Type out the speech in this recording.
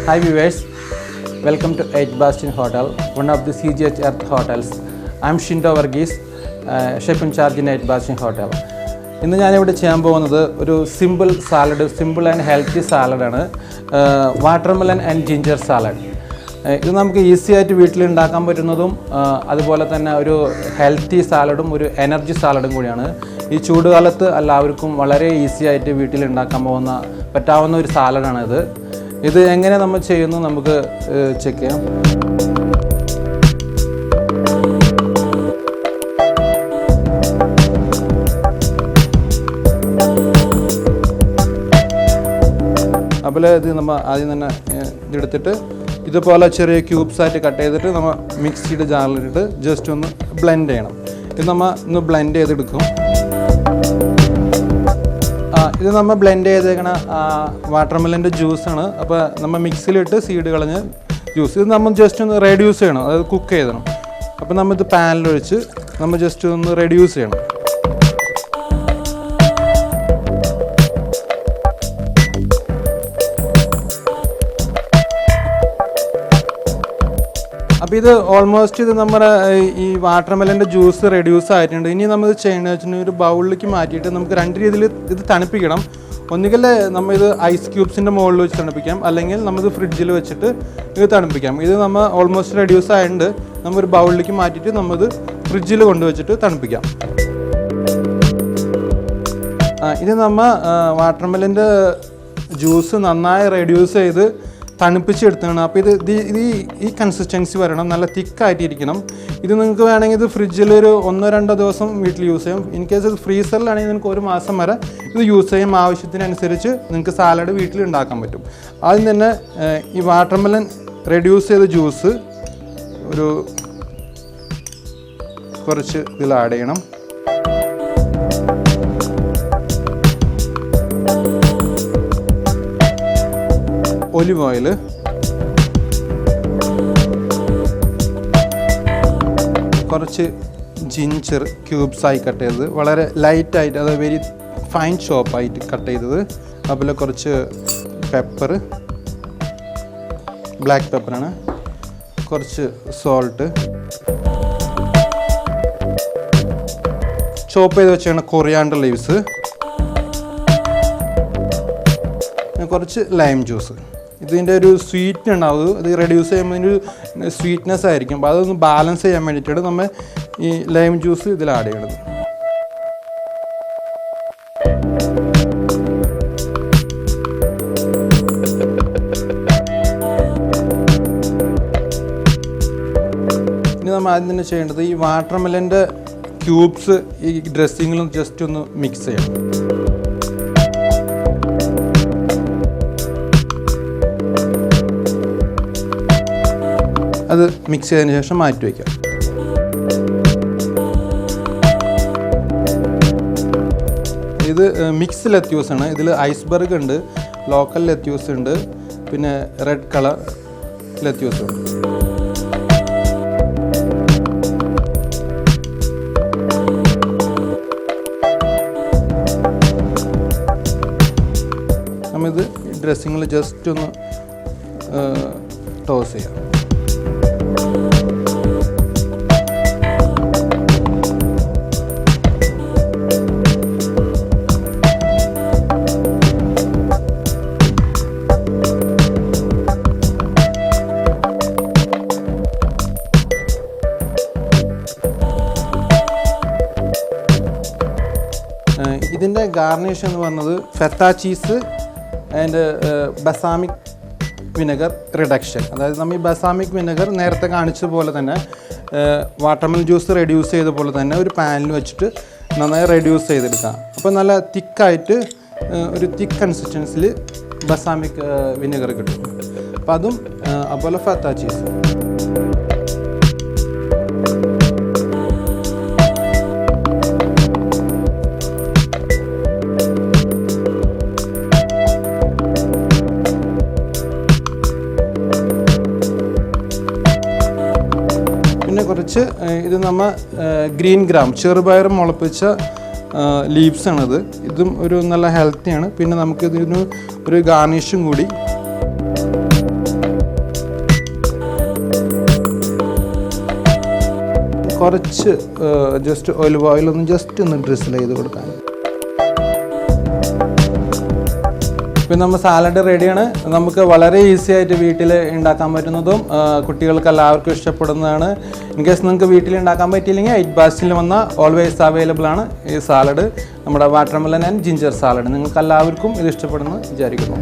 Hi viewers, welcome to Bastion Hotel, one of the CGH Earth hotels. I am Shinto Varghese, chef in charge in Bastion Hotel. ഇന്ന് ഞാനിവിടെ ചെയ്യാൻ പോകുന്നത് ഒരു simple and healthy സാലഡാണ്, watermelon and ginger salad. ഇത് നമുക്ക് easy ആയിട്ട് വീട്ടിൽ ഉണ്ടാക്കാൻ പറ്റുന്നതും അതുപോലെ തന്നെ ഒരു ഹെൽത്തി സാലഡും ഒരു എനർജി സാലഡും കൂടിയാണ്. ഈ ചൂടുകാലത്ത് എല്ലാവർക്കും വളരെ ഈസി ആയിട്ട് വീട്ടിൽ ഉണ്ടാക്കാൻ പറ്റാവുന്ന ഒരു സാലഡാണ് ഇത്. ഇത് എങ്ങനെ നമ്മൾ ചെയ്യുന്നു നമുക്ക് ചെക്ക് ചെയ്യാം. അപ്പോൾ ഇത് നമ്മൾ ആദ്യം തന്നെ ഇതെടുത്തിട്ട് ഇതുപോലെ ചെറിയ ക്യൂബ്സ് ആയിട്ട് കട്ട് ചെയ്തിട്ട് നമ്മൾ മിക്സിയുടെ ജാറിലിട്ട് ജസ്റ്റ് ഒന്ന് ബ്ലെൻഡ് ചെയ്യണം. ഇത് നമ്മൾ ഒന്ന് ബ്ലെൻഡ് ചെയ്തെടുക്കും. ഇത് നമ്മൾ ബ്ലെൻഡ് ചെയ്തേക്കണ വാട്ടർമെലൻ്റെ ജ്യൂസാണ്. അപ്പോൾ നമ്മൾ മിക്സിയിലിട്ട് സീഡ് കളഞ്ഞ് ജ്യൂസ് ഇത് നമ്മൾ ജസ്റ്റ് ഒന്ന് റെഡ്യൂസ് ചെയ്യണം, അതായത് കുക്ക് ചെയ്യണം. അപ്പോൾ നമ്മൾ ഇത് പാനിലൊഴിച്ച് നമ്മൾ ജസ്റ്റ് ഒന്ന് റെഡ്യൂസ് ചെയ്യണം. അപ്പോൾ ഇത് ഓൾമോസ്റ്റ് ഇത് നമ്മുടെ ഈ വാട്ടർമെലൻ്റെ ജ്യൂസ് റെഡ്യൂസ് ആയിട്ടുണ്ട്. ഇനി നമ്മൾ ഇത് ചെയ്യേണ്ടത് വെച്ചിട്ടുണ്ടെങ്കിൽ ഒരു ബൗളിലേക്ക് മാറ്റിയിട്ട് നമുക്ക് രണ്ട് രീതിയിൽ ഇത് തണുപ്പിക്കണം. ഒന്നുകിൽ നമ്മൾ ഇത് ഐസ് ക്യൂബ്സിൻ്റെ മുകളിൽ വെച്ച് തണുപ്പിക്കാം, അല്ലെങ്കിൽ നമ്മളിത് ഫ്രിഡ്ജിൽ വെച്ചിട്ട് ഇത് തണുപ്പിക്കാം. ഇത് നമ്മൾ ഓൾമോസ്റ്റ് റെഡ്യൂസ് ആയിട്ടുണ്ട്. നമ്മൾ ഒരു ബൗളിലേക്ക് മാറ്റിയിട്ട് നമ്മളിത് ഫ്രിഡ്ജിൽ കൊണ്ടുവച്ചിട്ട് തണുപ്പിക്കാം. ഇത് നമ്മൾ വാട്ടർമെലൻ്റെ ജ്യൂസ് നന്നായി റെഡ്യൂസ് ചെയ്ത് തണുപ്പിച്ചെടുത്താണ്. അപ്പോൾ ഇത് ഈ കൺസിസ്റ്റൻസി വരണം, നല്ല തിക്കായിട്ടിരിക്കണം. ഇത് നിങ്ങൾക്ക് വേണമെങ്കിൽ ഇത് ഫ്രിഡ്ജിൽ ഒരു 1-2 ദിവസം വീട്ടിൽ യൂസ് ചെയ്യാം. ഇൻ കേസ് ഇത് ഫ്രീസറിലാണെങ്കിൽ നിങ്ങൾക്ക് 1 മാസം വരെ ഇത് യൂസ് ചെയ്യാം. ആവശ്യത്തിനനുസരിച്ച് നിങ്ങൾക്ക് സാലഡ് വീട്ടിൽ ഉണ്ടാക്കാൻ പറ്റും. ആദ്യം തന്നെ ഈ വാട്ടർമെലൺ റെഡ്യൂസ് ചെയ്ത ജ്യൂസ് ഒരു കുറച്ച് ഇതിൽ ആഡ് ചെയ്യണം. ഒലിവ് ഓയിൽ, കുറച്ച് ജിഞ്ചർ ക്യൂബ്സായി കട്ട് ചെയ്തത്, വളരെ ലൈറ്റായിട്ട്, അത് വെരി ഫൈൻ ചോപ്പായിട്ട് കട്ട് ചെയ്തത്. അതുപോലെ കുറച്ച് പെപ്പർ, ബ്ലാക്ക് പെപ്പറാണ്, കുറച്ച് സോൾട്ട്, ചോപ്പ് ചെയ്ത് വെച്ചാണ് കൊറിയാണ്ടർ ലീവ്സ്, കുറച്ച് ലൈം ജ്യൂസ്. ഇതിൻ്റെ ഒരു സ്വീറ്റ് ഉണ്ടാവും, ഇത് റെഡ്യൂസ് ചെയ്യുമ്പോൾ ഒരു സ്വീറ്റ്നെസ് ആയിരിക്കും. അപ്പോൾ അതൊന്ന് ബാലൻസ് ചെയ്യാൻ വേണ്ടിയിട്ടാണ് നമ്മൾ ഈ ലൈം ജ്യൂസ് ഇതിൽ ആഡ് ചെയ്യണത്. ഇനി നമ്മൾ ആദ്യം തന്നെ ചെയ്യേണ്ടത് ഈ വാട്ടർമെലൻ്റെ ക്യൂബ്സ് ഈ ഡ്രസ്സിങ്ങിലും ജസ്റ്റ് ഒന്ന് മിക്സ് ചെയ്യണം. അത് മിക്സ് ചെയ്തതിന് ശേഷം മാറ്റി വയ്ക്കാം. ഇത് മിക്സ് ലെത്യൂസാണ്. ഇതിൽ ഐസ്ബർഗ് ഉണ്ട്, ലോക്കൽ ലെത്യൂസ് ഉണ്ട്, പിന്നെ റെഡ് കളർ ലെത്യൂസ് ഉണ്ട്. നമ്മളിത് ഡ്രസ്സിങ്ങിൽ ജസ്റ്റ് ഒന്ന് ടോസ് ചെയ്യാം. ഇതിൻ്റെ ഗാർണിഷ് എന്ന് പറഞ്ഞത് feta cheese and balsamic vinegar reduction. അതായത് നമ്മൾ ഈ ബസാമിക് വിനെഗർ നേരത്തെ കാണിച്ച പോലെ തന്നെ വാട്ടർമെലൺ ജ്യൂസ് റെഡ്യൂസ് ചെയ്ത പോലെ തന്നെ ഒരു പാനിൽ വെച്ചിട്ട് നന്നായി റെഡ്യൂസ് ചെയ്തെടുക്കാം. അപ്പോൾ നല്ല തിക്കായിട്ട് ഒരു തിക്ക് കൺസിസ്റ്റൻസിൽ ബസാമിക് വിനെഗർ കിട്ടും. അപ്പോൾ അതും അതുപോലെ ഫെത്ത ചീസ്. കുറച്ച് ഇത് നമ്മൾ ഗ്രീൻ ഗ്രാം ചെറുപയർ മുളപ്പിച്ച ലീവ്സാണിത്. ഇതും ഒരു നല്ല ഹെൽത്തിയാണ്. പിന്നെ നമുക്കിതിന് ഒരു ഗാർണിഷും കൂടി. കുറച്ച് ജസ്റ്റ് ഒലിവ് ഓയിലൊന്ന് ജസ്റ്റ് ഒന്ന് ഡ്രിസിൽ ചെയ്ത് കൊടുക്കാൻ. പിന്നെ നമ്മൾ സാലഡ് റെഡിയാണ്. നമുക്ക് വളരെ ഈസി ആയിട്ട് വീട്ടിൽ ഉണ്ടാക്കാൻ പറ്റുന്നതും കുട്ടികൾക്ക് എല്ലാവർക്കും ഇഷ്ടപ്പെടുന്നതാണ്. ഇൻ കേസ് നിങ്ങൾക്ക് വീട്ടിൽ ഉണ്ടാക്കാൻ പറ്റിയില്ലെങ്കിൽ 8 ബാസ്റ്റിൽ വന്ന ഓൾവേസ് അവൈലബിൾ ആണ് ഈ സാലഡ്. നമ്മുടെ വാട്ടർമെലൺ ആൻഡ് ജിഞ്ചർ സാലഡ്. നിങ്ങൾക്ക് എല്ലാവർക്കും ഇത് ഇഷ്ടപ്പെടുമെന്ന് വിചാരിക്കുന്നു.